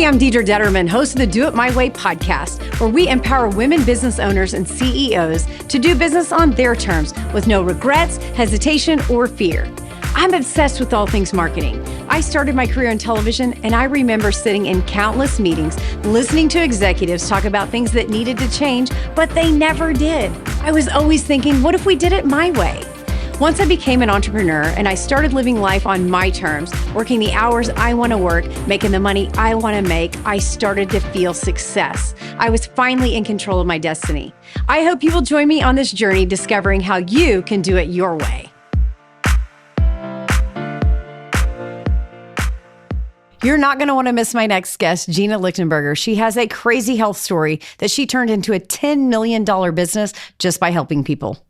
Hey, I'm Deidre Detterman, host of the Do It My Way podcast, where we empower women business owners and CEOs to do business on their terms with no regrets, hesitation, or fear. I'm obsessed with all things marketing. I started my career in television, and I remember sitting in countless meetings, listening to executives talk about things that needed to change, but they never did. I was always thinking, what if we did it my way? Once I became an entrepreneur and I started living life on my terms, working the hours I want to work, making the money I want to make, I started to feel success. I was finally in control of my destiny. I hope you will join me on this journey discovering how you can do it your way. You're not going to want to miss my next guest, Jeanna Lichtenberger. She has a crazy health story that she turned into a $10 million business just by helping people.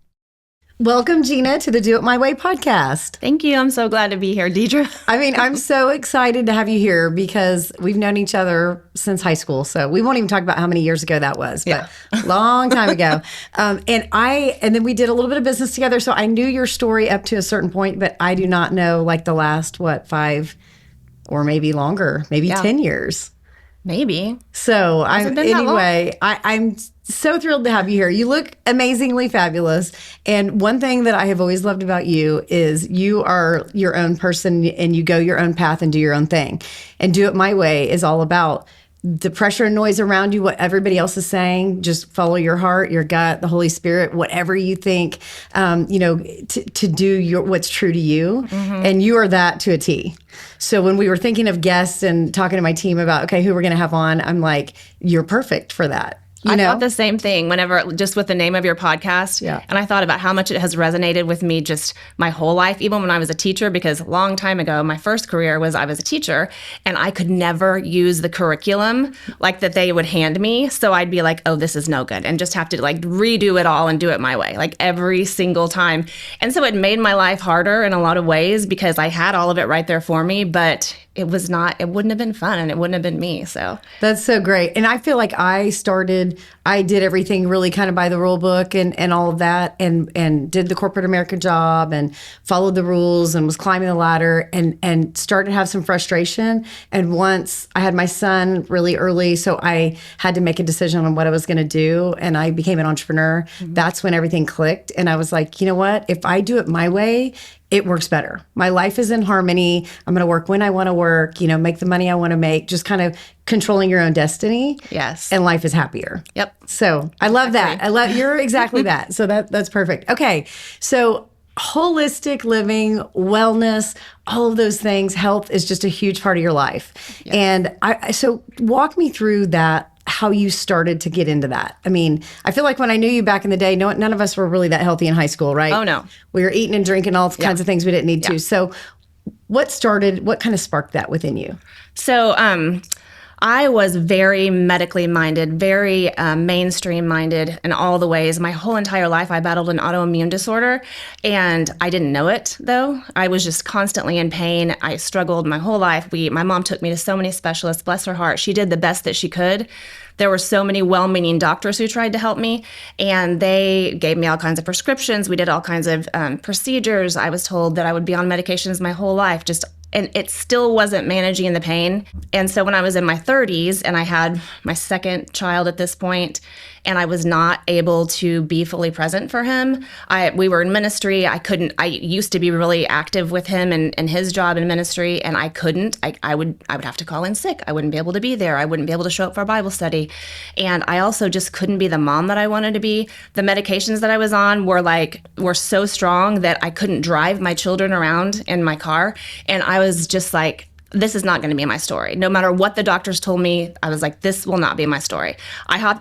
Welcome, Jeanna, to the Do It My Way podcast. Thank you. I'm so glad to be here, Deidre. I'm so excited to have you here because we've known each other since high school. So we won't even talk about how many years ago that was, but a long time ago. And then we did a little bit of business together. So I knew your story up to a certain point, but I do not know like the last, 5 or maybe longer, maybe 10 years. Maybe. So I'm so thrilled to have you here. You look amazingly fabulous. And one thing that I have always loved about you is you are your own person and you go your own path and do your own thing. And Do It My Way is all about the pressure and noise around you, what everybody else is saying. Just follow your heart, your gut, the Holy Spirit, whatever you think, to do what's true to you. Mm-hmm. And you are that to a T. So when we were thinking of guests and talking to my team about, okay, who we're going to have on, I'm like, you're perfect for that. I thought the same thing whenever, just with the name of your podcast. Yeah. And I thought about how much it has resonated with me just my whole life, even when I was a teacher, because a long time ago, my first career was I was a teacher and I could never use the curriculum like that they would hand me. So I'd be like, oh, this is no good, and just have to like redo it all and do it my way, like every single time. And so it made my life harder in a lot of ways because I had all of it right there for me, but it wouldn't have been fun and it wouldn't have been me. So that's so great. And I feel like I did everything really kind of by the rule book and all of that and did the corporate America job and followed the rules and was climbing the ladder and started to have some frustration. And once I had my son really early, so I had to make a decision on what I was going to do. And I became an entrepreneur. Mm-hmm. That's when everything clicked. And I was like, you know what? If I do it my way, it works better. My life is in harmony. I'm going to work when I want to work, make the money I want to make, just kind of controlling your own destiny. Yes. And life is happier. Yep. So I love that. You're exactly that. So that's perfect. Okay. So holistic living, wellness, all of those things, health is just a huge part of your life. Yes. And so walk me through that, how you started to get into that. I mean, I feel like when I knew you back in the day, none of us were really that healthy in high school, right? Oh, no. We were eating and drinking all kinds of things we didn't need to. So what kind of sparked that within you? So I was very medically minded, very mainstream minded in all the ways. My whole entire life, I battled an autoimmune disorder, and I didn't know it, though. I was just constantly in pain. I struggled my whole life. My mom took me to so many specialists, bless her heart. She did the best that she could. There were so many well-meaning doctors who tried to help me, and they gave me all kinds of prescriptions. We did all kinds of procedures. I was told that I would be on medications my whole life, and it still wasn't managing the pain. And so when I was in my 30s and I had my second child at this point, and I was not able to be fully present for him. We were in ministry. I used to be really active with him and his job in ministry, and I couldn't. I would have to call in sick. I wouldn't be able to be there. I wouldn't be able to show up for a Bible study. And I also just couldn't be the mom that I wanted to be. The medications that I was on were so strong that I couldn't drive my children around in my car. And I was just like, this is not going to be my story. No matter what the doctors told me, I was like, this will not be my story.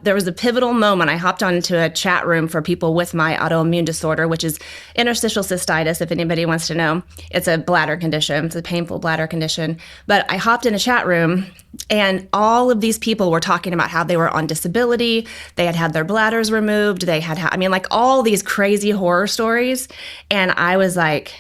There was a pivotal moment. I hopped onto a chat room for people with my autoimmune disorder, which is interstitial cystitis, if anybody wants to know. It's a bladder condition. It's a painful bladder condition. But I hopped in a chat room, and all of these people were talking about how they were on disability. They had their bladders removed. They had all these crazy horror stories. And I was like,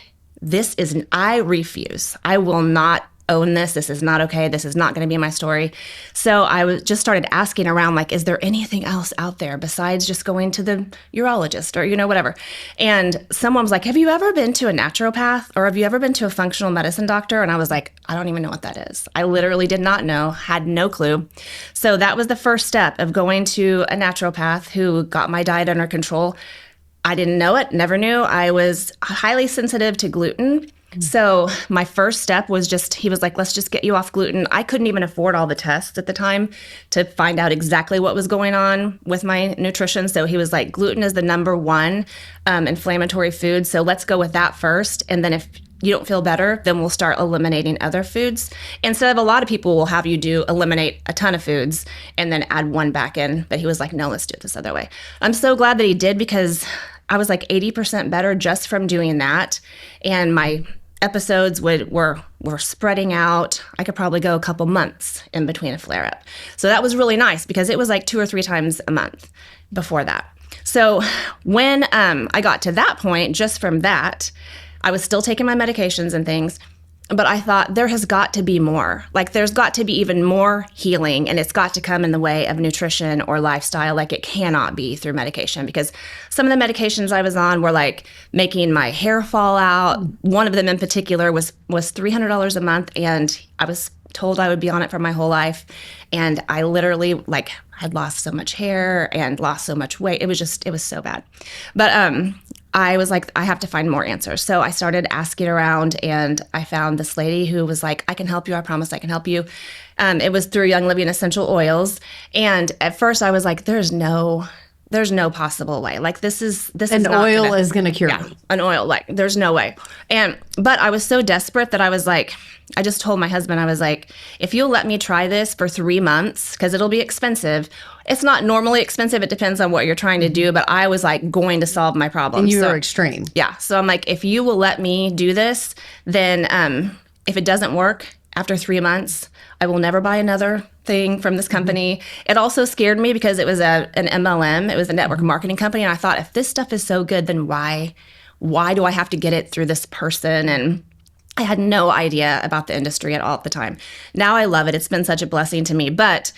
I refuse. I will not own this. This is not okay. This is not going to be my story. So I just started asking around, like, is there anything else out there besides just going to the urologist or, whatever? And someone was like, have you ever been to a naturopath or have you ever been to a functional medicine doctor? And I was like, I don't even know what that is. I literally did not know, had no clue. So that was the first step of going to a naturopath who got my diet under control. I didn't know it, never knew. I was highly sensitive to gluten. So my first step was he was like, let's just get you off gluten. I couldn't even afford all the tests at the time to find out exactly what was going on with my nutrition. So he was like, gluten is the number one inflammatory food. So let's go with that first. And then if you don't feel better, then we'll start eliminating other foods. Instead of a lot of people will have you eliminate a ton of foods and then add one back in. But he was like, no, let's do it this other way. I'm so glad that he did because I was like 80% better just from doing that. And my episodes were spreading out. I could probably go a couple months in between a flare-up. So that was really nice because it was like 2 or 3 times a month before that. So when I got to that point, just from that, I was still taking my medications and things, but I thought there has got to be more. Like there's got to be even more healing, and it's got to come in the way of nutrition or lifestyle. Like it cannot be through medication because some of the medications I was on were like making my hair fall out. One of them in particular was $300 a month, and I was told I would be on it for my whole life. And I literally had lost so much hair and lost so much weight. It was so bad. But I was like, I have to find more answers. So I started asking around, and I found this lady who was like, I can help you. I promise I can help you. It was through Young Living Essential Oils. And at first I was like, there's no possible way. Like this is an oil is going to cure me. An oil, like there's no way. But I was so desperate that I was like, I just told my husband, I was like, if you'll let me try this for 3 months, because it'll be expensive. It's not normally expensive. It depends on what you're trying to do. But I was like going to solve my problem. And you were extreme. Yeah. So I'm like, if you will let me do this, then if it doesn't work after 3 months, I will never buy another thing from this company. Mm-hmm. It also scared me because it was an MLM. It was a network marketing company. And I thought, if this stuff is so good, then why do I have to get it through this person? And I had no idea about the industry at all at the time. Now I love it. It's been such a blessing to me. But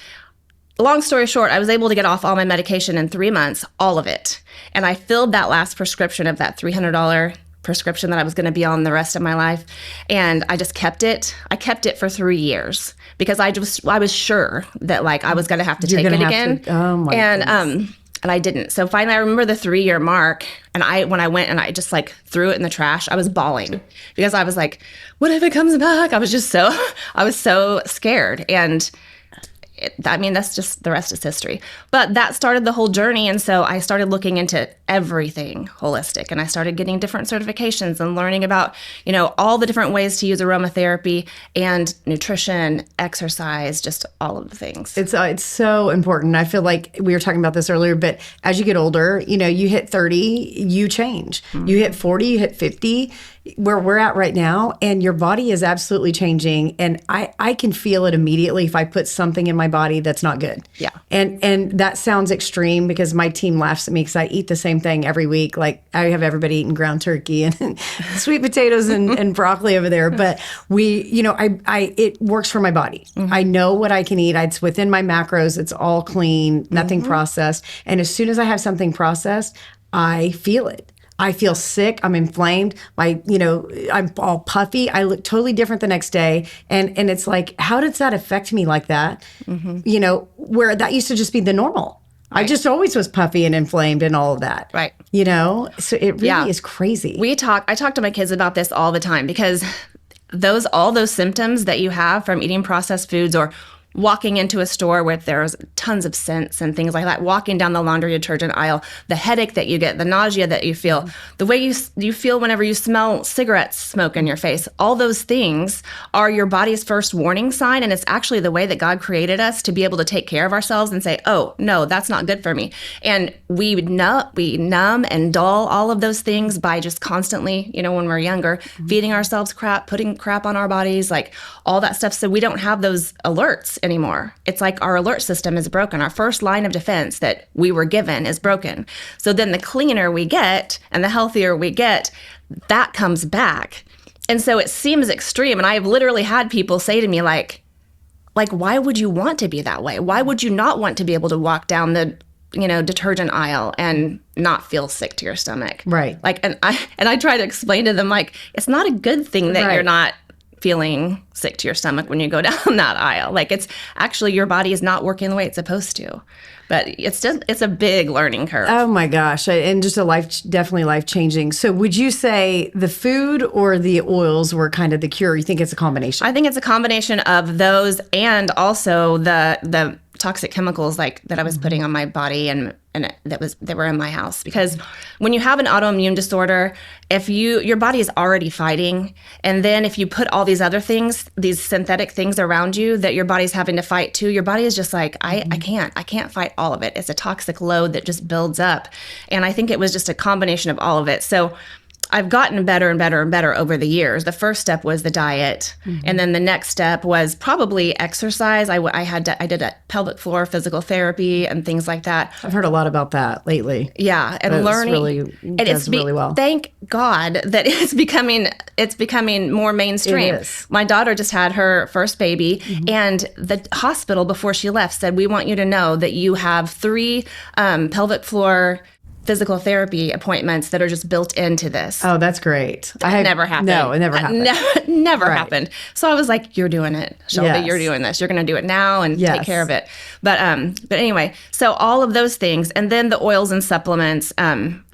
long story short, I was able to get off all my medication in 3 months, all of it. And I filled that last prescription of that $300 prescription that I was going to be on the rest of my life. And I just kept it. I kept it for 3 years because I was sure that I was going to have to take it again. Oh my goodness. And I didn't. So finally I remember the 3-year mark, and when I went and I just threw it in the trash, I was bawling because I was like, what if it comes back? I was so scared. And that's just the rest is history. But that started the whole journey. And so I started looking into everything holistic, and I started getting different certifications and learning about, all the different ways to use aromatherapy and nutrition, exercise, just all of the things. It's so important. I feel like we were talking about this earlier, but as you get older, you hit 30, you change. Mm-hmm. You hit 40, you hit 50, where we're at right now, and your body is absolutely changing. And I can feel it immediately if I put something in my body that's not good. Yeah. And that sounds extreme because my team laughs at me because I eat the same thing every week. Like I have everybody eating ground turkey and sweet potatoes and broccoli over there. But it works for my body. Mm-hmm. I know what I can eat. It's within my macros. It's all clean, nothing mm-hmm. processed. And as soon as I have something processed, I feel it. I feel sick. I'm inflamed. I'm all puffy. I look totally different the next day. And it's like, how does that affect me like that? Mm-hmm. Where that used to just be the normal. Right. I just always was puffy and inflamed and all of that. Right. So it really is crazy. I talk to my kids about this all the time because all those symptoms that you have from eating processed foods or walking into a store where there's tons of scents and things like that, walking down the laundry detergent aisle, the headache that you get, the nausea that you feel, the way you feel whenever you smell cigarette smoke in your face, all those things are your body's first warning sign. And it's actually the way that God created us to be able to take care of ourselves and say, oh, no, that's not good for me. And we numb and dull all of those things by just constantly, when we're younger, feeding ourselves crap, putting crap on our bodies, all that stuff. So we don't have those alerts anymore. It's like our alert system is broken. Our first line of defense that we were given is broken. So then the cleaner we get and the healthier we get, that comes back. And so it seems extreme. And I've literally had people say to me like, why would you want to be that way? Why would you not want to be able to walk down the, detergent aisle and not feel sick to your stomach? Right. And I try to explain to them, like, it's not a good thing that you're not feeling sick to your stomach when you go down that aisle. Like, it's actually, your body is not working the way it's supposed to. But it's a big learning curve. Oh my gosh. And just definitely life-changing. So would you say the food or the oils were kind of the cure? You think it's a combination? I think it's a combination of those, and also the toxic chemicals like that I was putting on my body and that were in my house. Because when you have an autoimmune disorder, if your body is already fighting, and then if you put all these other things, these synthetic things around you that your body's having to fight too, your body is just like, I can't fight all of it. It's a toxic load that just builds up. And I think it was just a combination of all of it. So I've gotten better and better and better over the years. The first step was the diet. And then the next step was probably exercise. I did a pelvic floor physical therapy and things like that. I've heard a lot about that lately. Yeah. And learning. Does really well. Thank God that it's becoming more mainstream. It is. My daughter just had her first baby, and the hospital before she left said, we want you to know that you have 3 pelvic floor physical therapy appointments that are just built into this. Oh, that's great. Never happened. No, it never happened. Never happened. So I was like, you're doing it, Shelby. Yes. You're doing this. You're going to do it now and take care of it. But anyway, so all of those things, and then the oils and supplements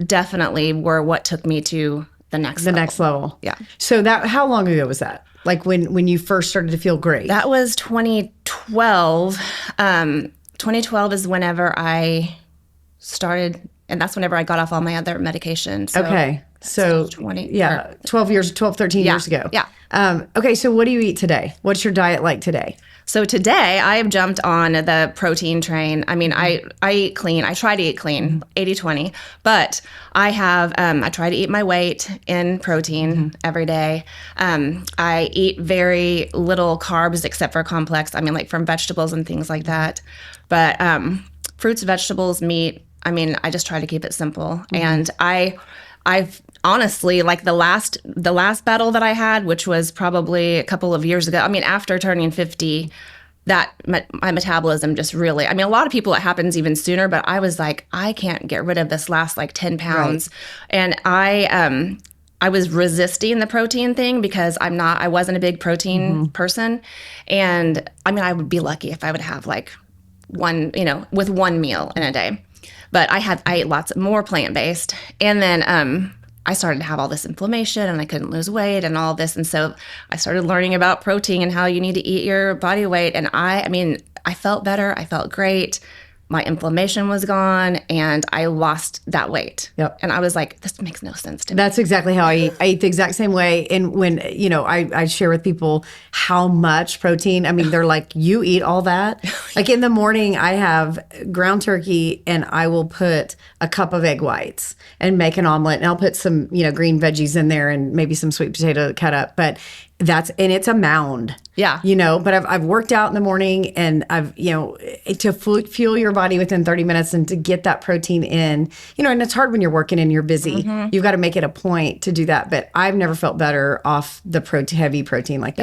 definitely were what took me to the next level. Yeah. So how long ago was that? Like when you first started to feel great? That was 2012. 2012 is whenever I started. And that's whenever I got off all my other medications. So okay. So 13 years ago. Yeah. Okay. So what do you eat today? What's your diet like today? So today I have jumped on the protein train. I mean, I eat clean. I try to eat clean, 80-20. But I have, I try to eat my weight in protein every day. I eat very little carbs except for complex. I mean, like from vegetables and things like that. But fruits, vegetables, meat. I mean, I just try to keep it simple. And I've honestly, like the last battle that I had, which was probably a couple of years ago. I mean, after turning 50, that my metabolism just really, I mean, a lot of people, it happens even sooner, but I was like, I can't get rid of this last like 10 pounds. Right. And I was resisting the protein thing because I wasn't a big protein person. And I mean, I would be lucky if I would have like one meal in a day. But I ate lots more plant-based. And then I started to have all this inflammation and I couldn't lose weight and all this. And so I started learning about protein and how you need to eat your body weight. And I felt better. I felt great. My inflammation was gone and I lost that weight. Yep. And I was like, this makes no sense to me. That's exactly how I eat. I eat the exact same way. And when, I share with people how much protein, I mean, they're like, you eat all that? Like in the morning, I have ground turkey and I will put a cup of egg whites and make an omelet. And I'll put some, green veggies in there and maybe some sweet potato cut up. But it's a mound. Yeah. But I've worked out in the morning and I've, to fuel your body within 30 minutes and to get that protein in, and it's hard when you're working and you're busy. You've got to make it a point to do that. But I've never felt better off the heavy protein like that.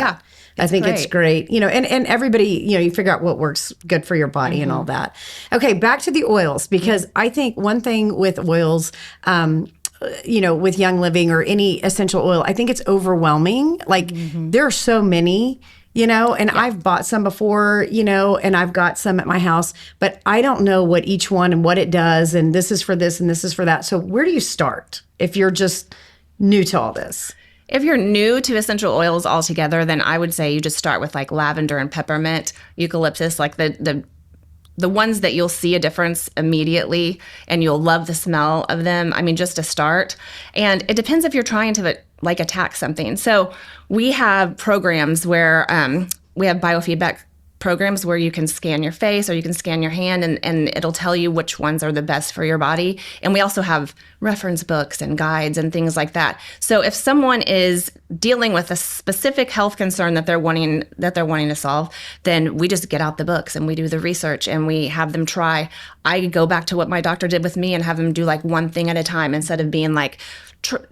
Yeah. I think it's great, and everybody, you figure out what works good for your body and all that. Okay. Back to the oils, because I think one thing with oils, with Young Living or any essential oil, I think it's overwhelming. Like there are so many, and I've bought some before, and I've got some at my house, but I don't know what each one and what it does. And this is for this and this is for that. So where do you start if you're just new to all this? If you're new to essential oils altogether, then I would say you just start with like lavender and peppermint, eucalyptus, like the ones that you'll see a difference immediately and you'll love the smell of them. I mean, just to start. And it depends if you're trying to like attack something. So we have programs where we have biofeedback programs where you can scan your face or you can scan your hand and it'll tell you which ones are the best for your body. And we also have reference books and guides and things like that. So if someone is dealing with a specific health concern that they're wanting to solve, then we just get out the books and we do the research and we have them try. I go back to what my doctor did with me and have them do like one thing at a time instead of being like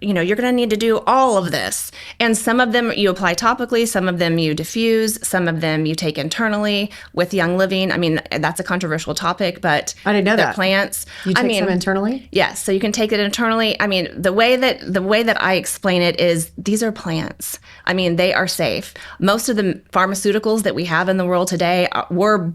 you're going to need to do all of this. And some of them you apply topically, some of them you diffuse, some of them you take internally with Young Living. I mean, that's a controversial topic, but I didn't know that. Plants. You take some internally? Yes. So you can take it internally. I mean, the way that I explain it is these are plants. I mean, they are safe. Most of the pharmaceuticals that we have in the world today were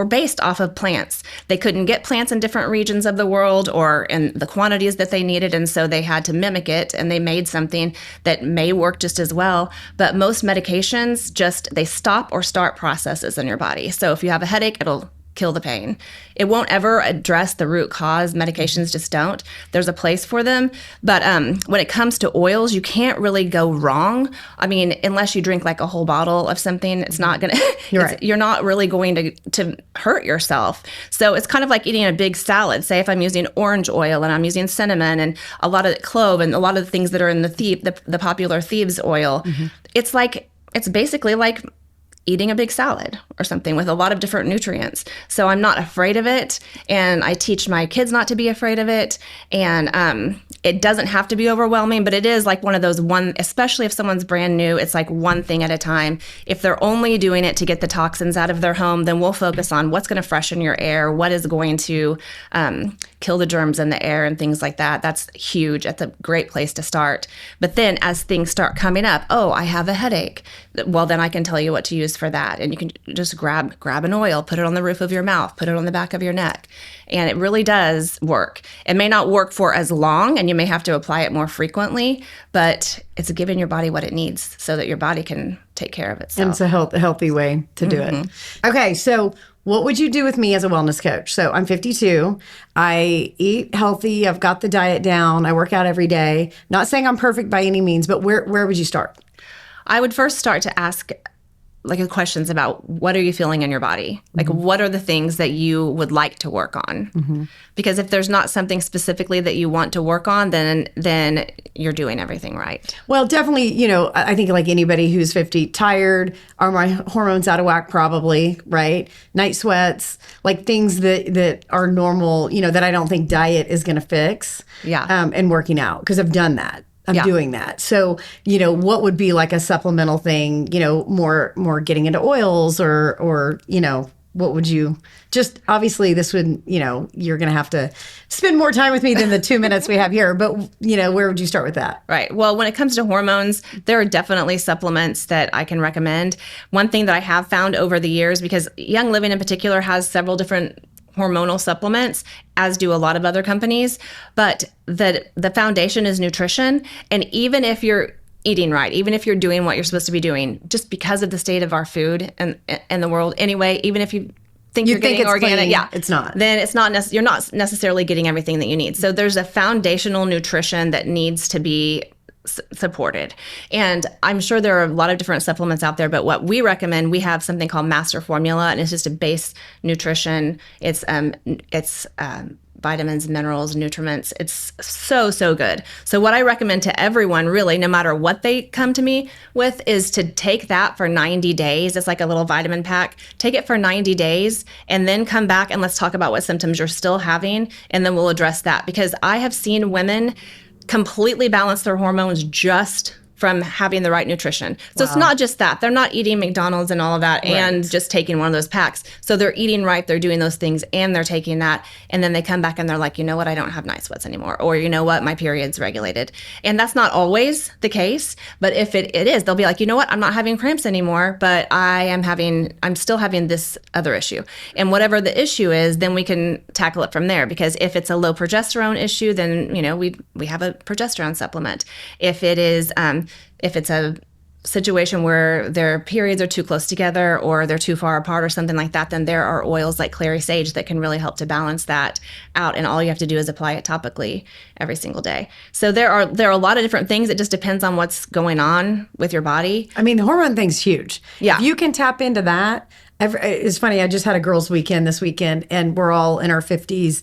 based off of plants. They couldn't get plants in different regions of the world or in the quantities that they needed, and so they had to mimic it, and they made something that may work just as well. But most medications they stop or start processes in your body. So if you have a headache, it'll kill the pain. It won't ever address the root cause. Medications just don't. There's a place for them. But when it comes to oils, you can't really go wrong. I mean, unless you drink like a whole bottle of something, it's not going to, you're not really going to hurt yourself. So it's kind of like eating a big salad. Say if I'm using orange oil and I'm using cinnamon and a lot of clove and a lot of the things that are in the popular thieves oil, it's basically like eating a big salad or something with a lot of different nutrients. So I'm not afraid of it. And I teach my kids not to be afraid of it. And it doesn't have to be overwhelming, but it is like one of those especially if someone's brand new, it's like one thing at a time. If they're only doing it to get the toxins out of their home, then we'll focus on what's going to freshen your air, what is going to kill the germs in the air and things like that. That's huge. That's a great place to start. But then as things start coming up, I have a headache. Well, then I can tell you what to use for that. And you can just grab an oil, put it on the roof of your mouth, put it on the back of your neck. And it really does work. It may not work for as long, and you may have to apply it more frequently, but it's giving your body what it needs so that your body can take care of itself. And it's a healthy way to do it. Okay, so what would you do with me as a wellness coach? So I'm 52. I eat healthy. I've got the diet down. I work out every day. Not saying I'm perfect by any means, but where would you start? I would first start to ask questions about what are you feeling in your body? What are the things that you would like to work on? Because if there's not something specifically that you want to work on, then you're doing everything right. Well, definitely, I think like anybody who's 50, tired, are my hormones out of whack? Probably, right? Night sweats, like things that are normal, that I don't think diet is going to fix. Yeah. And working out, because I've done that. I'm doing that. So, what would be like a supplemental thing, more getting into oils or what would you just, obviously this would, you're going to have to spend more time with me than the 2 minutes we have here, but where would you start with that? Right. Well, when it comes to hormones, there are definitely supplements that I can recommend. One thing that I have found over the years, because Young Living in particular has several different hormonal supplements, as do a lot of other companies, but the foundation is nutrition. And even if you're eating right, even if you're doing what you're supposed to be doing, just because of the state of our food and the world anyway, even if you think you're getting organic, clean, it's not. Then it's not. You're not necessarily getting everything that you need. So there's a foundational nutrition that needs to be supported. And I'm sure there are a lot of different supplements out there, but what we recommend, we have something called Master Formula, and it's just a base nutrition. It's vitamins, minerals, nutriments. It's so good. So what I recommend to everyone, really, no matter what they come to me with, is to take that for 90 days. It's like a little vitamin pack. Take it for 90 days and then come back and let's talk about what symptoms you're still having, and then we'll address that. Because I have seen women completely balance their hormones just from having the right nutrition. So It's not just that. They're not eating McDonald's and all of that and just taking one of those packs. So they're eating right, they're doing those things, and they're taking that. And then they come back and they're like, you know what, I don't have night sweats anymore. Or you know what, my period's regulated. And that's not always the case. But if it is, they'll be like, you know what, I'm not having cramps anymore, but I'm still having this other issue. And whatever the issue is, then we can tackle it from there. Because if it's a low progesterone issue, then, we have a progesterone supplement. If it's a situation where their periods are too close together or they're too far apart or something like that, then there are oils like clary sage that can really help to balance that out. And all you have to do is apply it topically every single day. So there are a lot of different things. It just depends on what's going on with your body. I mean, the hormone thing's huge. Yeah. If you can tap into that. It's funny, I just had a girls' weekend this weekend, and we're all in our 50s,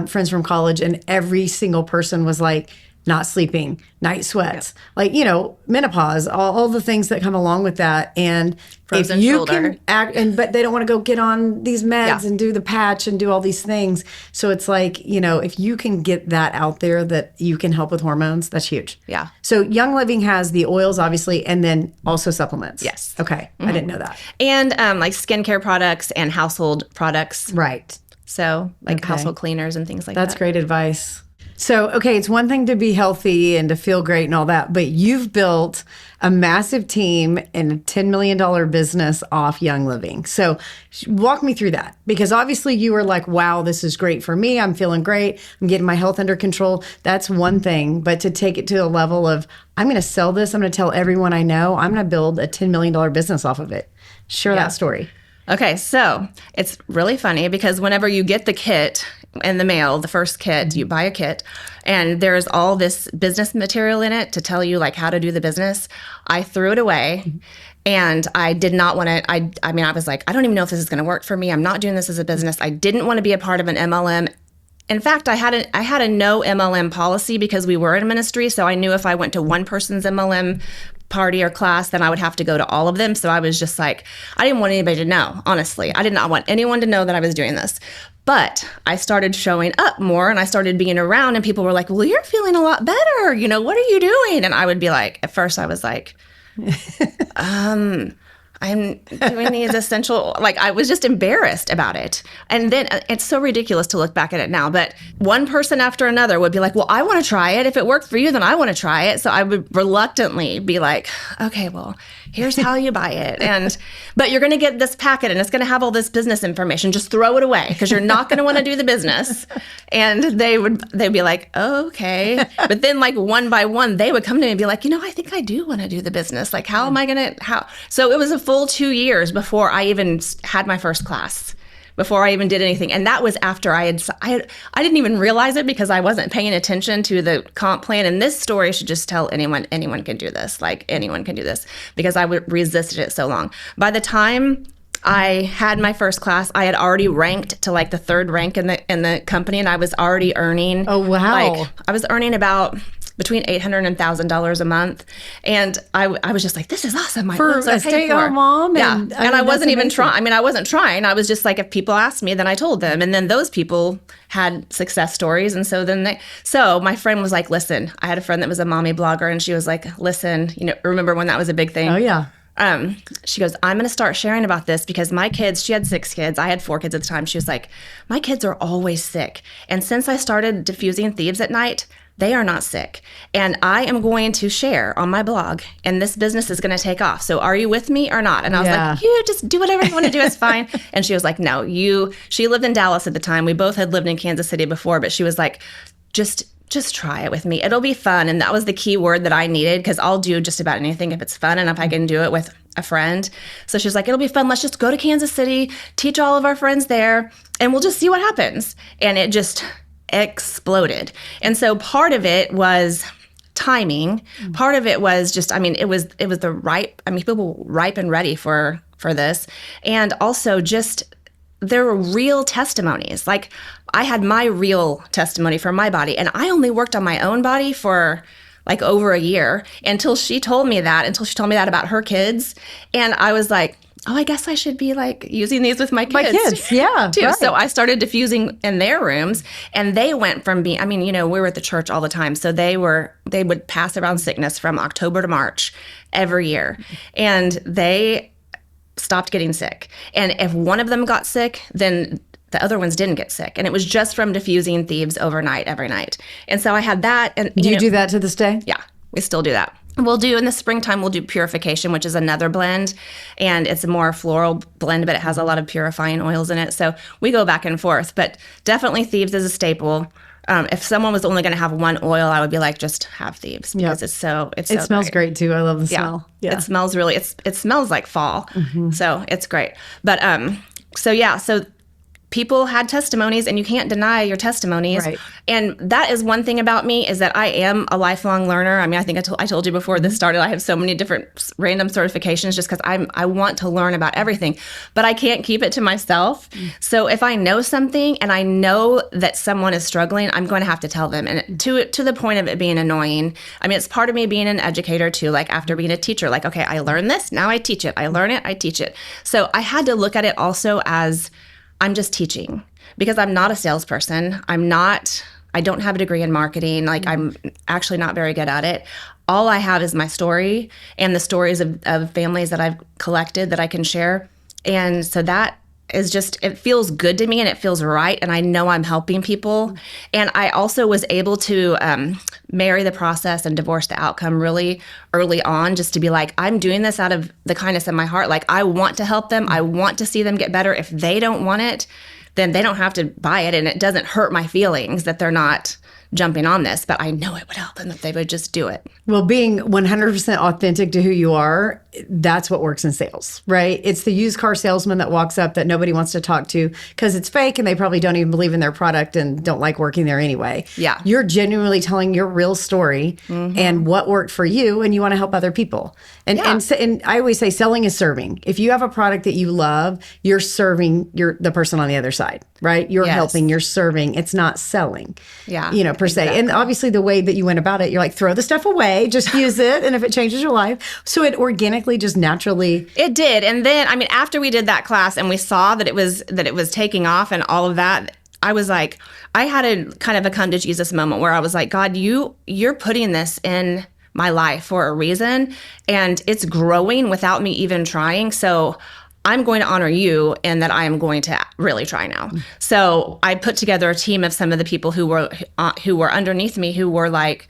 friends from college, and every single person was like, not sleeping, night sweats, like, menopause, all the things that come along with that. And frozen if you shoulder. can act, but they don't want to go get on these meds and do the patch and do all these things. So it's like, if you can get that out there that you can help with hormones, that's huge. Yeah. So Young Living has the oils, obviously, and then also supplements. Yes. Okay. I didn't know that. And like skincare products and household products. Right. So like household cleaners and things like that. That's great advice. So, okay, it's one thing to be healthy and to feel great and all that, but you've built a massive team and a $10 million business off Young Living. So walk me through that, because obviously you were like, wow, this is great for me. I'm feeling great. I'm getting my health under control. That's one thing. But to take it to a level of, I'm going to sell this. I'm going to tell everyone I know. I'm going to build a $10 million business off of it. Share that story. Okay, so it's really funny because whenever you get the kit in the mail, the first kit, you buy a kit, and there's all this business material in it to tell you like how to do the business. I threw it away, and I did not want to. I was like, I don't even know if this is going to work for me. I'm not doing this as a business. I didn't want to be a part of an MLM. In fact, I had a no MLM policy because we were in ministry, so I knew if I went to one person's MLM party or class, then I would have to go to all of them. So I was just like, I didn't want anybody to know, honestly. I did not want anyone to know that I was doing this. But I started showing up more and I started being around, and people were like, well, you're feeling a lot better. What are you doing? And I would be like, at first I was like, I'm doing these essential, like I was just embarrassed about it. And then it's so ridiculous to look back at it now, but one person after another would be like, well, I want to try it. If it worked for you, then I want to try it. So I would reluctantly be like, okay, well, here's how you buy it. But you're going to get this packet and it's going to have all this business information. Just throw it away because you're not going to want to do the business. And they'd be like, oh, okay. But then like one by one, they would come to me and be like, I think I do want to do the business. Like, how am I going to, So it was a full 2 years before I even had my first class, before I even did anything. And that was after I didn't even realize it because I wasn't paying attention to the comp plan. And this story should just tell anyone can do this. Like anyone can do this, because I resisted it so long. By the time I had my first class, I had already ranked to like the third rank in the company, and I was already earning. Oh, wow. I was earning about between $800 and $1,000 a month. And I was just like, this is awesome. My for a stay-at-home mom. Yeah. And I wasn't even trying. I wasn't trying. I was just like, if people asked me, then I told them. And then those people had success stories. And so so my friend was like, listen, I had a friend that was a mommy blogger, and she was like, listen, remember when that was a big thing? Oh, yeah. She goes, I'm going to start sharing about this because my kids, she had 6 kids. I had 4 kids at the time. She was like, my kids are always sick. And since I started diffusing thieves at night, they are not sick. And I am going to share on my blog, and this business is going to take off. So are you with me or not? And I was like, you just do whatever you want to do. It's fine. And she was like, no, she lived in Dallas at the time. We both had lived in Kansas City before, but she was like, just try it with me. It'll be fun. And that was the key word that I needed, because I'll do just about anything if it's fun and if I can do it with a friend. So she's like, it'll be fun. Let's just go to Kansas City, teach all of our friends there, and we'll just see what happens. And it just exploded. And so part of it was timing. Part of it was just, it was the ripe, people were ripe and ready for this. And also just, there were real testimonies. Like I had my real testimony for my body, and I only worked on my own body for like over a year until she told me that about her kids. And I was like, oh, I guess I should be like using these with my kids. My kids, yeah. Too. Right. So I started diffusing in their rooms, and they went from being, we were at the church all the time. So they would pass around sickness from October to March every year. And they stopped getting sick. And if one of them got sick, then the other ones didn't get sick. And it was just from diffusing thieves overnight, every night. And so I had that. And do you do that to this day? Yeah, we still do that. We'll do, in the springtime, we'll do Purification, which is another blend. And it's a more floral blend, but it has a lot of purifying oils in it. So we go back and forth. But definitely Thieves is a staple. If someone was only going to have one oil, I would be like, just have Thieves, because it smells great too. I love the smell. Yeah. It smells it smells like fall. Mm-hmm. So it's great. But so people had testimonies, and you can't deny your testimonies. Right. And that is one thing about me, is that I am a lifelong learner. I mean, I think I told you before this started, I have so many different random certifications just because I want to learn about everything, but I can't keep it to myself. So if I know something and I know that someone is struggling, I'm going to have to tell them, and to the point of it being annoying. I mean, it's part of me being an educator too, like after being a teacher, like, okay, I learned this, now I teach it. I learn it, I teach it. So I had to look at it also as I'm just teaching, because I'm not a salesperson. I don't have a degree in marketing. Like, I'm actually not very good at it. All I have is my story and the stories of families that I've collected that I can share. And so that is just, it feels good to me, and it feels right. And I know I'm helping people. And I also was able to marry the process and divorce the outcome really early on, just to be like, I'm doing this out of the kindness of my heart. Like, I want to help them. I want to see them get better. If they don't want it, then they don't have to buy it. And it doesn't hurt my feelings that they're not jumping on this, but I know it would help them if they would just do it. Well, being 100% authentic to who you are, that's what works in sales, right? It's the used car salesman that walks up that nobody wants to talk to because it's fake and they probably don't even believe in their product and don't like working there anyway. Yeah. You're genuinely telling your real story and what worked for you, and you want to help other people. And I always say selling is serving. If you have a product that you love, you're serving the person on the other side, right? You're helping, you're serving. It's not selling. Yeah. Per se. And obviously the way that you went about it, you're like, throw the stuff away, just use it. And if it changes your life. So it organically, just naturally. It did. And then, I mean, after we did that class and we saw that it was taking off and all of that, I was like, I had a kind of a come to Jesus moment where I was like, God, you're putting this in my life for a reason, and it's growing without me even trying. So I'm going to honor you, and that I am going to really try now. So I put together a team of some of the people who were underneath me, who were like,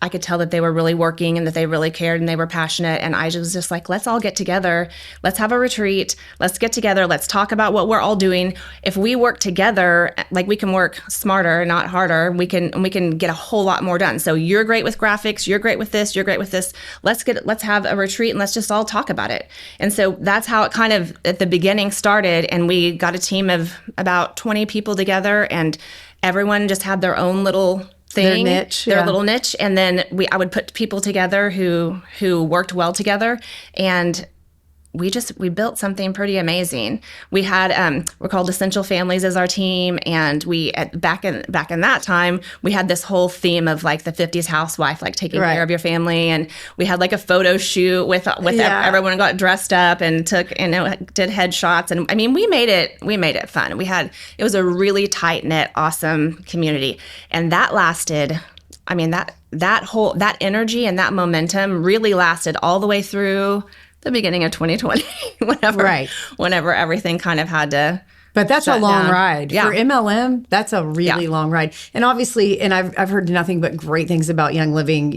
I could tell that they were really working and that they really cared and they were passionate. And I was just like, let's all get together. Let's have a retreat. Let's get together. Let's talk about what we're all doing. If we work together, like, we can work smarter, not harder. We can get a whole lot more done. So you're great with graphics. You're great with this. You're great with this. Let's have a retreat and let's just all talk about it. And so that's how it kind of at the beginning started. And we got a team of about 20 people together, and everyone just had their own little thing, their little niche. And then I would put people together who worked well together, and we built something pretty amazing. We had we're called Essential Families as our team, and back in that time we had this whole theme of like the 50s housewife, like taking care of your family, and we had like a photo shoot with everyone got dressed up and did headshots, and I mean we made it fun. It was a really tight knit, awesome community, and that lasted. I mean that energy and that momentum really lasted all the way through the beginning of 2020, whenever everything kind of had to. But that's a long down. ride. Yeah. For MLM, that's a really long ride. And obviously, and I've heard nothing but great things about Young Living,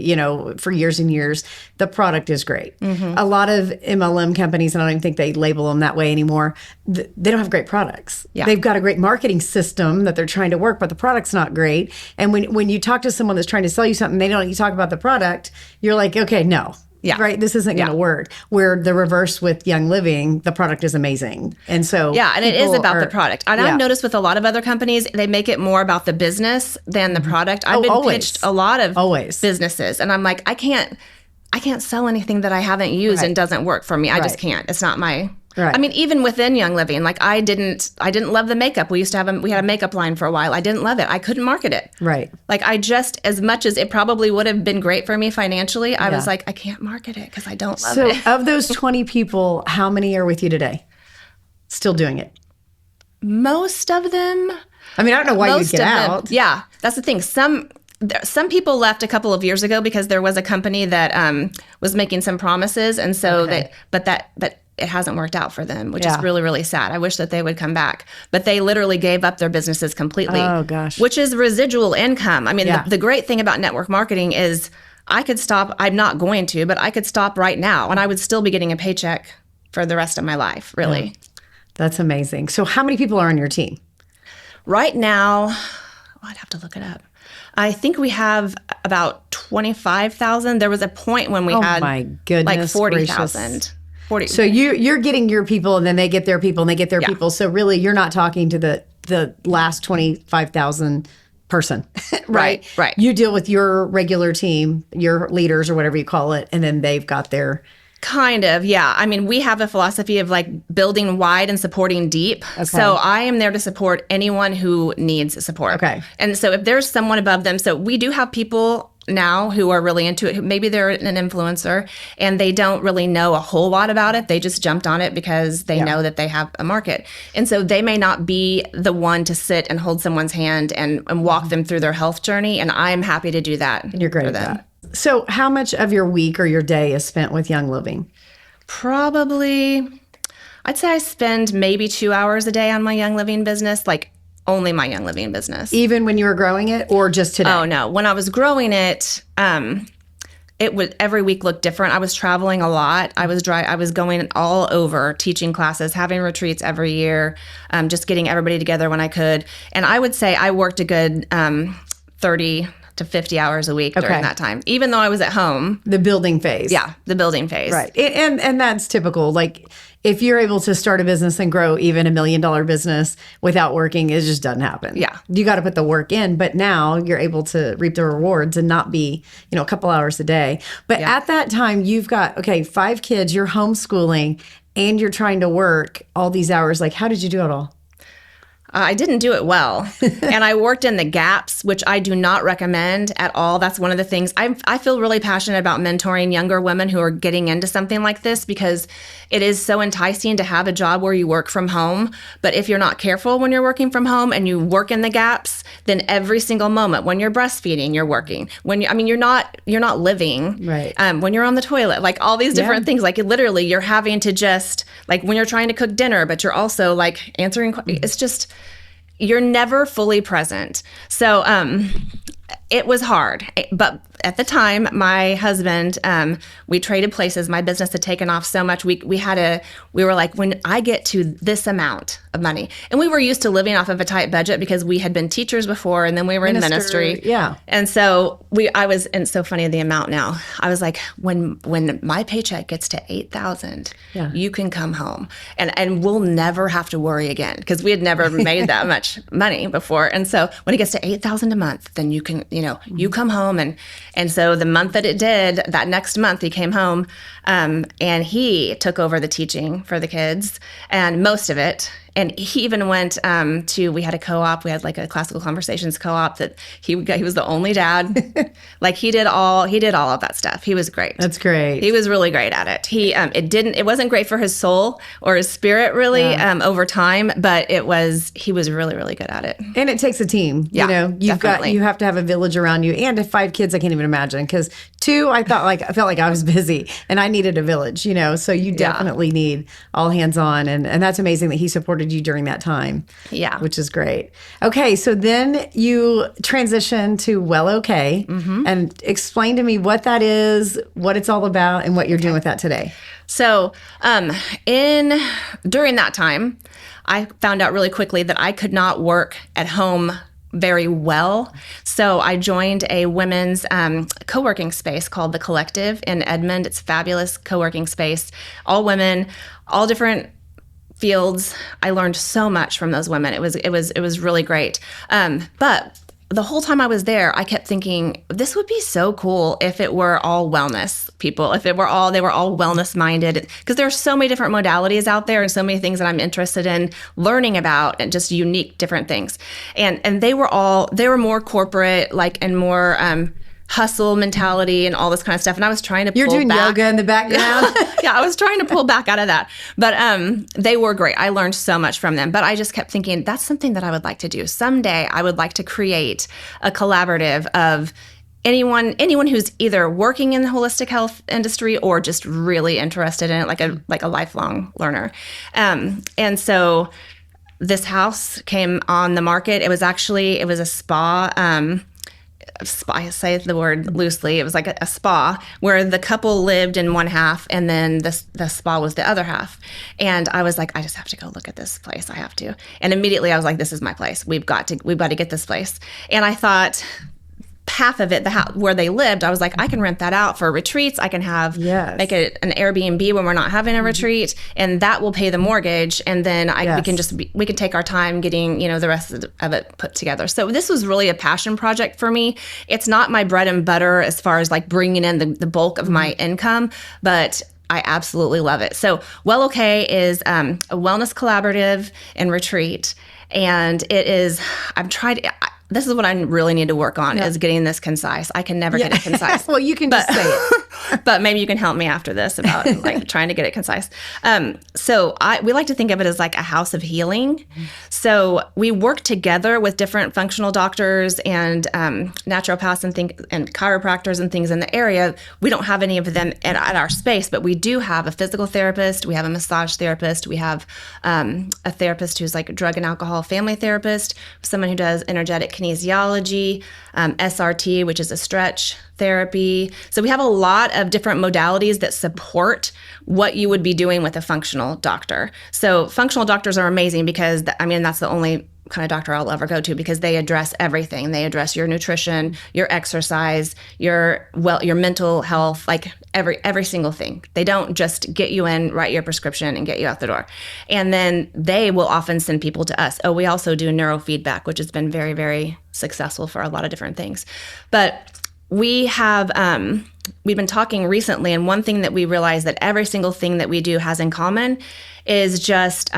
for years and years. The product is great. Mm-hmm. A lot of MLM companies, and I don't even think they label them that way anymore, they don't have great products. Yeah. They've got a great marketing system that they're trying to work, but the product's not great. And when you talk to someone that's trying to sell you something, you talk about the product, you're like, okay, no. Yeah. Right. This isn't going to work. Where the reverse with Young Living, the product is amazing. And so. Yeah. And it is about the product. And I've noticed with a lot of other companies, they make it more about the business than the product. I've been pitched a lot of businesses, and I'm like, I can't sell anything that I haven't used and doesn't work for me. I just can't. It's not my. Right. I mean, even within Young Living, like I didn't love the makeup. We had a makeup line for a while. I didn't love it. I couldn't market it. Right. Like as much as it probably would have been great for me financially, I was like, I can't market it because I don't love it. So of those 20 people, how many are with you today? Still doing it? Most of them. I mean, I don't know why you'd get out. Yeah, that's the thing. Some people left a couple of years ago because there was a company that was making some promises, and so but it hasn't worked out for them, which is really, really sad. I wish that they would come back. But they literally gave up their businesses completely. Oh, gosh. Which is residual income. I mean, the great thing about network marketing is I could stop. I'm not going to, but I could stop right now, and I would still be getting a paycheck for the rest of my life, really. Yeah. That's amazing. So how many people are on your team? Right now, I'd have to look it up. I think we have about 25,000. There was a point when we had my goodness, like 40,000. 40. So you're getting your people, and then they get their people, and they get their people. So really, you're not talking to the last 25,000 person, right? Right. You deal with your regular team, your leaders, or whatever you call it, and then they've got their. Kind of, yeah. I mean, we have a philosophy of like building wide and supporting deep. Okay. So I am there to support anyone who needs support. Okay. And so if there's someone above them, so we do have people now who are really into it. Maybe they're an influencer and they don't really know a whole lot about it. They just jumped on it because they know that they have a market. And so they may not be the one to sit and hold someone's hand and walk them through their health journey. And I'm happy to do that. And you're great at that. So how much of your week or your day is spent with Young Living? Probably, I'd say I spend maybe 2 hours a day on my Young Living business, like only my Young Living business. Even when you were growing it, or just today? Oh, no. When I was growing it, it would every week look different. I was traveling a lot. I was going all over, teaching classes, having retreats every year, just getting everybody together when I could. And I would say I worked a good 30 to 50 hours a week during that time, even though I was at home. The building phase. Yeah, the building phase. Right. And that's typical. Like, if you're able to start a business and grow even $1 million business without working, it just doesn't happen. Yeah. You got to put the work in, but now you're able to reap the rewards and not be, a couple hours a day. But at that time, you've got, 5 kids, you're homeschooling, and you're trying to work all these hours. Like, how did you do it all? I didn't do it well. And I worked in the gaps, which I do not recommend at all. That's one of the things. I feel really passionate about mentoring younger women who are getting into something like this, because it is so enticing to have a job where you work from home. But if you're not careful when you're working from home and you work in the gaps, then every single moment when you're breastfeeding, you're working. You're not living. Right. When you're on the toilet, like all these different things, like literally you're having to just, like when you're trying to cook dinner, but you're also like answering, it's just, you're never fully present. So it was hard. But at the time, my husband, we traded places. My business had taken off so much. We were like, when I get to this amount of money, and we were used to living off of a tight budget because we had been teachers before, and then we were in ministry. Yeah. And so and it's so funny, the amount now. I was like, when my paycheck gets to $8,000, you can come home, and we'll never have to worry again, because we had never made that much money before. And so when it gets to $8,000 a month, then you can, you come home. And so the month that it did, that next month he came home, and he took over the teaching for the kids, and most of it. And he even went we had a co-op. We had like a classical conversations co-op that he was the only dad. Like he did all of that stuff. He was great. That's great. He was really great at it. It wasn't great for his soul or his spirit really over time, but he was really, really good at it. And it takes a team. Yeah, you have to have a village around you. And if 5 kids, I can't even imagine, because 2, I felt like I was busy and I needed a village, so you definitely need all hands on. And that's amazing that he supported you during that time. Yeah. Which is great. Okay. So then you transition to WellOK, and explain to me what that is, what it's all about, and what you're doing with that today. So during that time, I found out really quickly that I could not work at home very well. So I joined a women's co-working space called The Collective in Edmond. It's a fabulous co-working space. All women, all different fields. I learned so much from those women. It was really great. But the whole time I was there, I kept thinking, this would be so cool if it were all wellness people, if they were all wellness minded, because there are so many different modalities out there and so many things that I'm interested in learning about, and just unique different things. And they were more corporate, like, and more hustle mentality and all this kind of stuff. And I was trying to pull back. You're doing yoga in the background? Yeah, I was trying to pull back out of that. But they were great. I learned so much from them. But I just kept thinking, that's something that I would like to do. Someday I would like to create a collaborative of anyone who's either working in the holistic health industry or just really interested in it, like a lifelong learner. And so this house came on the market. It was a spa. I say the word loosely. It was like a spa where the couple lived in one half, and then the spa was the other half. And I was like, I just have to go look at this place. I have to. And immediately I was like, this is my place. We've got to get this place. And I thought, half of it, the house where they lived, I was like, I can rent that out for retreats. I can make it an Airbnb when we're not having a retreat, and that will pay the mortgage. And then we can take our time getting, the rest of it put together. So this was really a passion project for me. It's not my bread and butter as far as like bringing in the bulk of my income, but I absolutely love it. So WellOK is a wellness collaborative and retreat. And it is, this is what I really need to work on is getting this concise. I can never get it concise. Well, you can just say it. But maybe you can help me after this about like trying to get it concise. So we like to think of it as like a house of healing. So we work together with different functional doctors and naturopaths and chiropractors and things in the area. We don't have any of them at our space, but we do have a physical therapist. We have a massage therapist. We have a therapist who's like a drug and alcohol family therapist, someone who does energetic kinesiology, SRT, which is a stretch therapy. So we have a lot of different modalities that support what you would be doing with a functional doctor. So functional doctors are amazing because, that's the only kind of doctor I'll ever go to, because they address everything. They address your nutrition, your exercise, your mental health, like every single thing. They don't just get you in, write your prescription, and get you out the door. And then they will often send people to us. Oh, we also do neurofeedback, which has been very, very successful for a lot of different things. But we have, we've been talking recently, and one thing that we realize that every single thing that we do has in common is just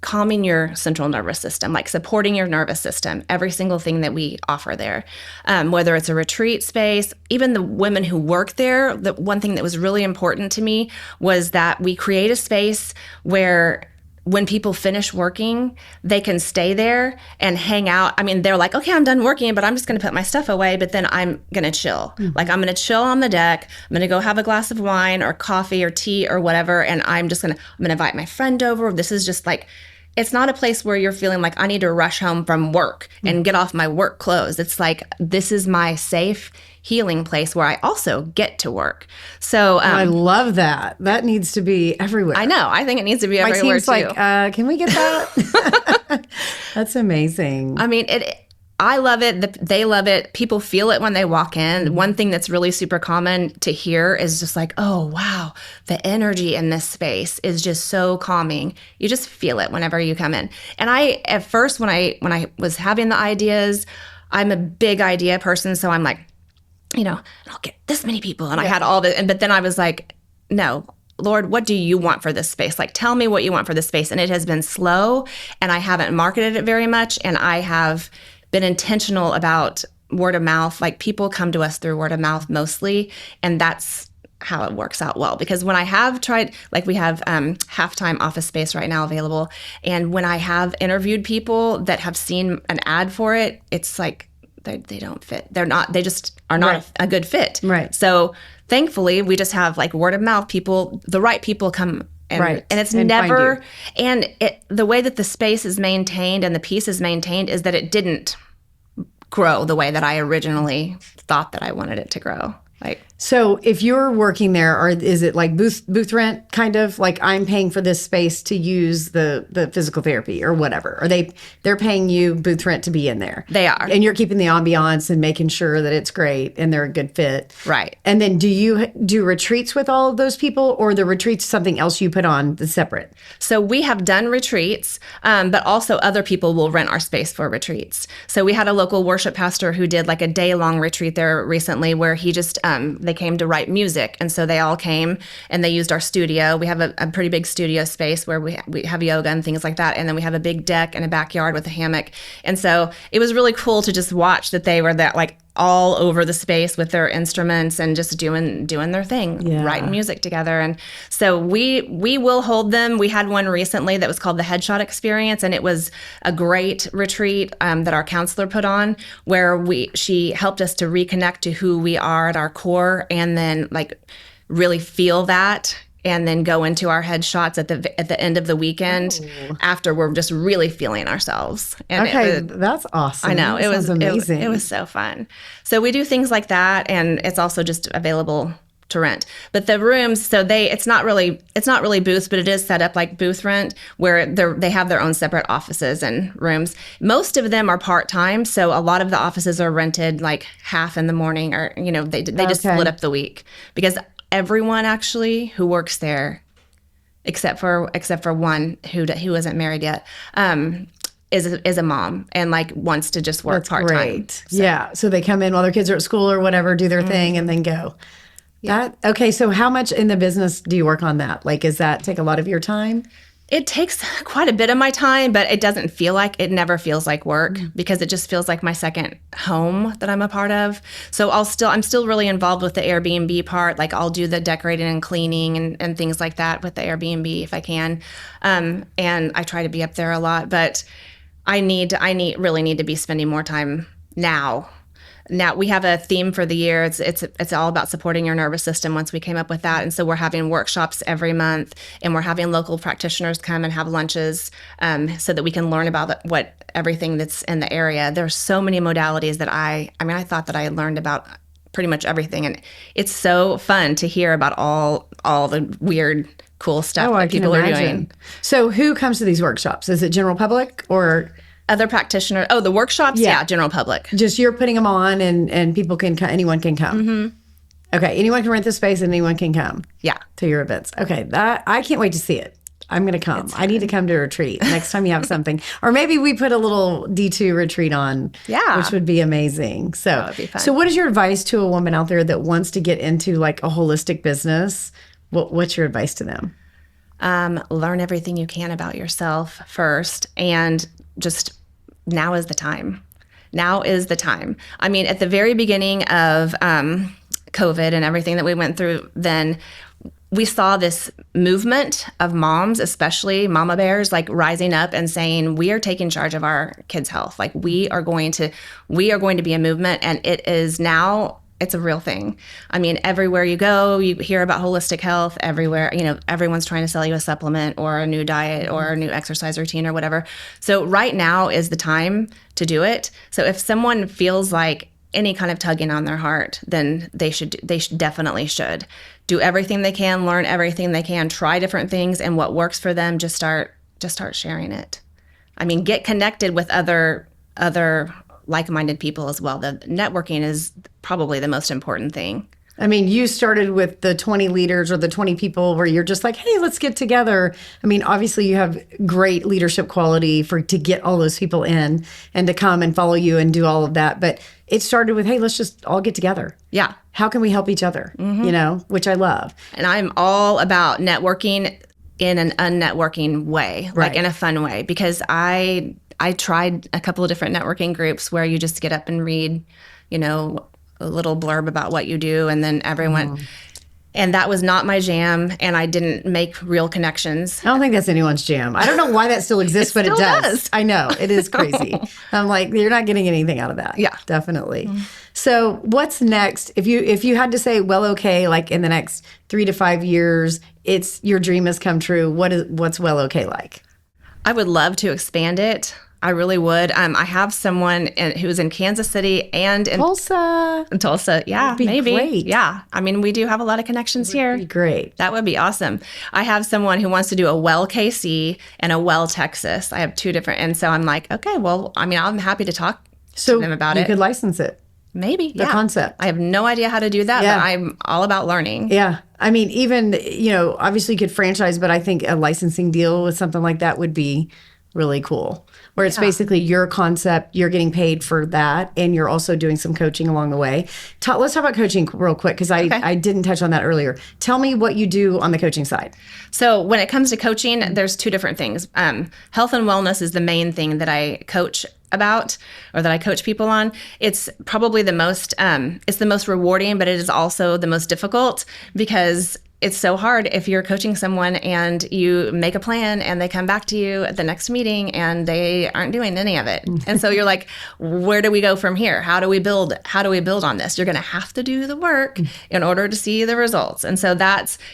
calming your central nervous system, like supporting your nervous system, every single thing that we offer there. Whether it's a retreat space, even the women who work there, the one thing that was really important to me was that we create a space where when people finish working, they can stay there and hang out. They're like, okay, I'm done working, but I'm just going to put my stuff away, but then I'm going to chill. Mm-hmm. Like I'm going to chill on the deck. I'm going to go have a glass of wine or coffee or tea or whatever. And I'm going to invite my friend over. This is just like, it's not a place where you're feeling like I need to rush home from work and get off my work clothes. It's like, this is my safe healing place where I also get to work. So I love that. That needs to be everywhere. I know. I think it needs to be everywhere. My team's like, can we get that? That's amazing. I love it. They love it. People feel it when they walk in. One thing that's really super common to hear is just like, oh, wow, the energy in this space is just so calming. You just feel it whenever you come in. And at first, when I was having the ideas, I'm a big idea person. So I'm like, I'll get this many people. And I had all this. But then I was like, no, Lord, what do you want for this space? Like, tell me what you want for this space. And it has been slow, and I haven't marketed it very much. And I have been intentional about word of mouth. Like, people come to us through word of mouth mostly, and that's how it works out well. Because when I have tried, like we have halftime office space right now available, and when I have interviewed people that have seen an ad for it, it's like they don't fit. They just are not a good fit. Right. So thankfully, we just have like word of mouth people, the right people come. And it's never, and the way that the space is maintained and the piece is maintained is that it didn't grow the way that I originally thought that I wanted it to grow. So if you're working there, or is it like booth rent kind of like I'm paying for this space to use the physical therapy or whatever? Or they're paying you booth rent to be in there? They are. And you're keeping the ambiance and making sure that it's great and they're a good fit. Right. And then do you do retreats with all of those people, or the retreats something else you put on that's separate? So we have done retreats, but also other people will rent our space for retreats. So we had a local worship pastor who did like a day-long retreat there recently where he just, they came to write music. And so they all came and they used our studio. We have a pretty big studio space where we have yoga and things like that. And then we have a big deck and a backyard with a hammock. And so it was really cool to just watch that they were that like all over the space with their instruments and just doing their thing, writing music together. And so we will hold them. We had one recently that was called the Headshot Experience, and it was a great retreat that our counselor put on, where she helped us to reconnect to who we are at our core, and then like really feel that, and then go into our headshots at the end of the weekend after we're just really feeling ourselves. And that's awesome. I know. It was amazing. It was so fun. So we do things like that, and it's also just available to rent. But the rooms, so it's not really booths, but it is set up like booth rent, where they have their own separate offices and rooms. Most of them are part-time, so a lot of the offices are rented like half in the morning, or they just split up the week, because everyone actually who works there, except for one who isn't married yet, is a mom and like wants to just work part time. Great. So. Yeah. So they come in while their kids are at school or whatever, do their thing, and then go. Yeah. Okay. So how much in the business do you work on that? Like, does that take a lot of your time? It takes quite a bit of my time, but it never feels like work, because it just feels like my second home that I'm a part of. So I'm still really involved with the Airbnb part. Like, I'll do the decorating and cleaning and things like that with the Airbnb if I can. And I try to be up there a lot, but I really need to be spending more time now. Now we have a theme for the year. It's all about supporting your nervous system once we came up with that. And so we're having workshops every month, and we're having local practitioners come and have lunches so that we can learn about everything that's in the area. There's so many modalities that I thought that I had learned about pretty much everything. And it's so fun to hear about all the weird, cool stuff that people are doing. So who comes to these workshops? Is it general public or... Other practitioners? Oh, the workshops? Yeah, general public. Just you're putting them on, and anyone can come. Mm-hmm. Okay, anyone can rent the space and anyone can come. Yeah, to your events. Okay, I can't wait to see it. I'm going to come. I need to come to a retreat next time you have something, or maybe we put a little D2 retreat on. Yeah, which would be amazing. So that would be fun. So what is your advice to a woman out there that wants to get into like a holistic business? What's your advice to them? Learn everything you can about yourself first, and just now is the time. Now is the time. I mean, at the very beginning of COVID and everything that we went through, then we saw this movement of moms, especially mama bears, like rising up and saying, we are taking charge of our kids' health. Like we are going to be a movement, and it is now. It's a real thing. I mean, everywhere you go, you hear about holistic health everywhere. Everyone's trying to sell you a supplement or a new diet or a new exercise routine or whatever. So right now is the time to do it. So if someone feels like any kind of tugging on their heart, then they definitely should do everything they can, learn everything they can, try different things, and what works for them, just start sharing it. I mean, get connected with other like-minded people as well. The networking is probably the most important thing. I mean, you started with the 20 leaders or the 20 people where you're just like, hey, let's get together. I mean, obviously you have great leadership quality to get all those people in and to come and follow you and do all of that. But it started with, hey, let's just all get together. Yeah. How can we help each other? Mm-hmm. Which I love. And I'm all about networking in an unnetworking way, right. Like in a fun way, because I tried a couple of different networking groups where you just get up and read, a little blurb about what you do, and then everyone, and that was not my jam, and I didn't make real connections. I don't think that's anyone's jam. I don't know why that still exists, but it does. I know, it is crazy. I'm like, you're not getting anything out of that. Yeah. Definitely. So what's next? If you had to say, WellOK, like in the next 3 to 5 years, your dream has come true, what's WellOK like? I would love to expand it. I really would. I have someone who's in Kansas City and in Tulsa. Yeah, maybe. Great. Yeah. I mean, we do have a lot of connections here. Be great. That would be awesome. I have someone who wants to do a Well KC and a Well Texas. I have two different. And so I'm like, okay, well, I mean, I'm happy to talk to them about it. You could license it. Maybe. The concept. I have no idea how to do that, but I'm all about learning. Yeah. I mean, even, obviously you could franchise, but I think a licensing deal with something like that would be really cool. Where it's basically your concept, you're getting paid for that, and you're also doing some coaching along the way. Let's talk about coaching real quick, because I didn't touch on that earlier. Tell me what you do on the coaching side. So when it comes to coaching, there's two different things. Health and wellness is the main thing that I coach about, or that I coach people on. It's probably the most rewarding, but it is also the most difficult, because it's so hard if you're coaching someone and you make a plan and they come back to you at the next meeting and they aren't doing any of it. And so you're like, where do we go from here? How do we build on this? You're going to have to do the work in order to see the results. And so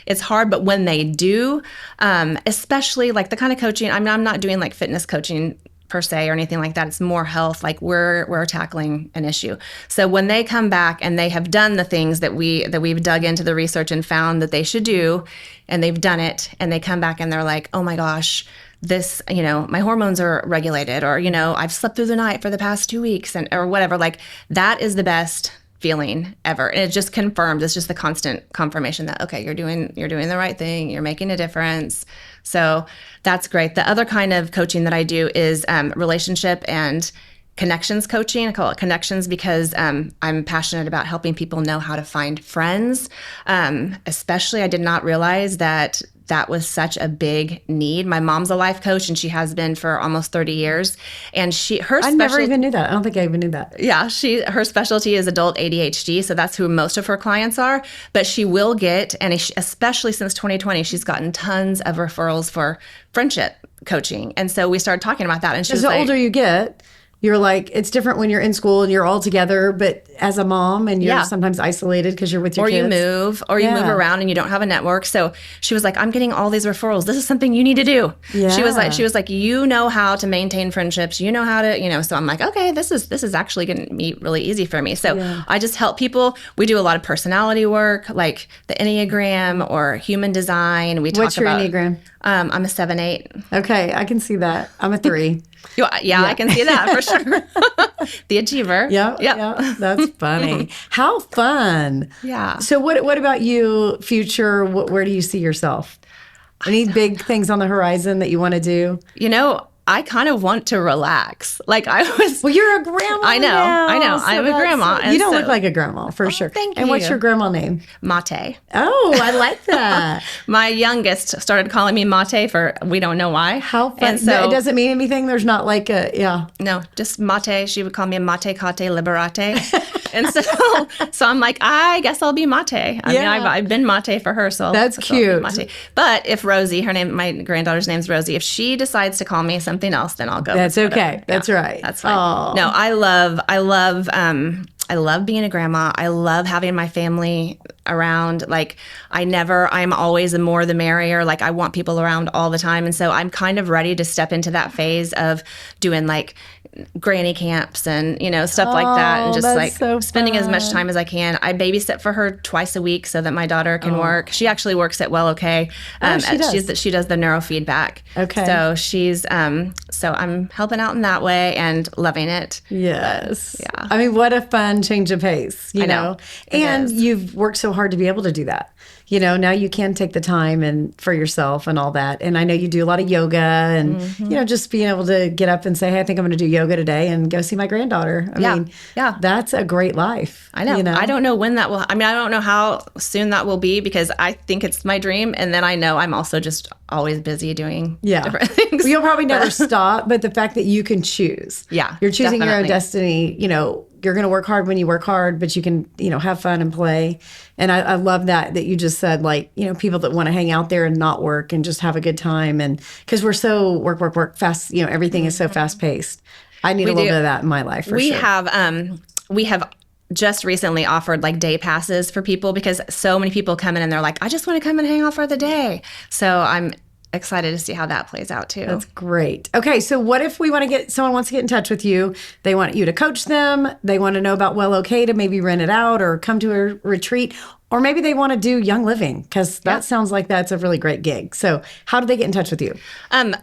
it's hard, but when they do, especially like the kind of coaching, I'm not doing like fitness coaching per se or anything like that. It's more health. Like we're tackling an issue. So when they come back and they have done the things that we've dug into the research and found that they should do, and they've done it, and they come back and they're like, oh my gosh, this, my hormones are regulated, or, I've slept through the night for the past 2 weeks, or whatever. Like, that is the best feeling ever. And it just confirms, it's just the constant confirmation that, okay, you're doing the right thing, you're making a difference. So that's great. The other kind of coaching that I do is relationship and connections coaching. I call it connections because I'm passionate about helping people know how to find friends. Especially, I did not realize that was such a big need. My mom's a life coach, and she has been for almost 30 years. And I never even knew that. I don't think I even knew that. Yeah, her specialty is adult ADHD, so that's who most of her clients are. But she will get, and especially since 2020, she's gotten tons of referrals for friendship coaching. And so we started talking about that, and she was like, the older you get, you're like, it's different when you're in school and you're all together, but as a mom and you're sometimes isolated because you're with your kids. Or you move around and you don't have a network. So she was like, I'm getting all these referrals. This is something you need to do. Yeah. She was like, you know how to maintain friendships. You know how to, so I'm like, okay, this is actually going to be really easy for me. So I just help people. We do a lot of personality work, like the Enneagram or human design. What's your Enneagram? I'm a 7-8. Okay, I can see that. I'm a 3. Yeah, I can see that for sure. The achiever. Yeah, that's funny. How fun. Yeah. So what about you, future? Where do you see yourself? Any big things on the horizon that you want to do? I kind of want to relax. Like I was. Well, you're a grandma. I know. So I'm a grandma. You don't look like a grandma, for sure. Thank you. And what's your grandma name? Mate. Oh, I like that. My youngest started calling me Mate for we don't know why. How fun. And so, it doesn't mean anything. There's not like No, just Mate. She would call me Mate Kate Liberate. And so I'm like, I guess I'll be Mate. I mean, I've been Mate for her, so that's cute. Mate. But if Rosie, my granddaughter's name's Rosie, if she decides to call me something else, then I'll go. That's okay. That's right. That's fine. Aww. No, I love being a grandma. I love having my family around. Like I'm always the more the merrier. Like I want people around all the time. And so I'm kind of ready to step into that phase of doing like granny camps and, stuff like that. And just like spending as much time as I can. I babysit for her twice a week so that my daughter can work. She actually works at WellOK. She does the neurofeedback. Okay. So she's, so I'm helping out in that way and loving it. Yes. But, yeah. I mean, what a fun change of pace, you know? And you've worked so hard to be able to do that. Now you can take the time and for yourself and all that. And I know you do a lot of yoga and, just being able to get up and say, hey, I think I'm going to do yoga today and go see my granddaughter. I mean, that's a great life. I know. I don't know when that will, I don't know how soon that will be because I think it's my dream. And then I know I'm also just always busy doing different things. Well, you'll probably never stop, but the fact that you can choose. Yeah. You're choosing your own destiny, you're going to work hard when you work hard, but you can, have fun and play. And I love that you just said, like, people that want to hang out there and not work and just have a good time. And because we're so work fast, everything is so fast paced. I need a little bit of that in my life. We have just recently offered like day passes for people because so many people come in and they're like, I just want to come and hang out for the day. So I'm excited to see how that plays out too. That's great. Okay, so what if someone wants to get in touch with you? They want you to coach them. They want to know about WellOK to maybe rent it out or come to a retreat, or maybe they want to do Young Living because that sounds like that's a really great gig. So how do they get in touch with you?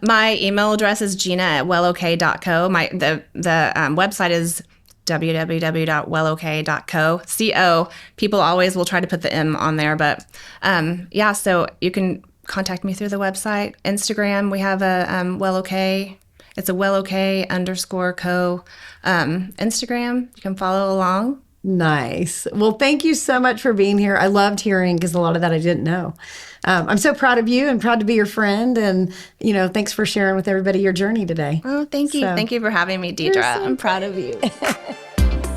My email address is Jeanna@wellok.co. The website is www.wellok.co. Co. People always will try to put the M on there, but so you can contact me through the website. Instagram, we have a WellOK. It's a WellOK_co Instagram. You can follow along. Nice. Well, thank you so much for being here. I loved hearing because a lot of that I didn't know. I'm so proud of you and proud to be your friend. And, thanks for sharing with everybody your journey today. Oh, thank you. Thank you for having me, Deidre. I'm proud of you.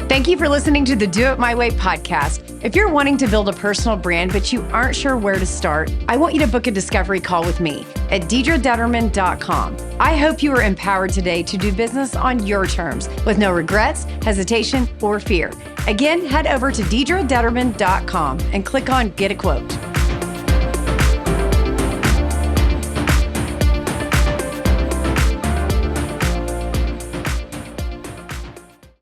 Thank you for listening to the Do It My Way podcast. If you're wanting to build a personal brand, but you aren't sure where to start, I want you to book a discovery call with me at deidredetterman.com. I hope you are empowered today to do business on your terms with no regrets, hesitation, or fear. Again, head over to deidredetterman.com and click on Get a Quote.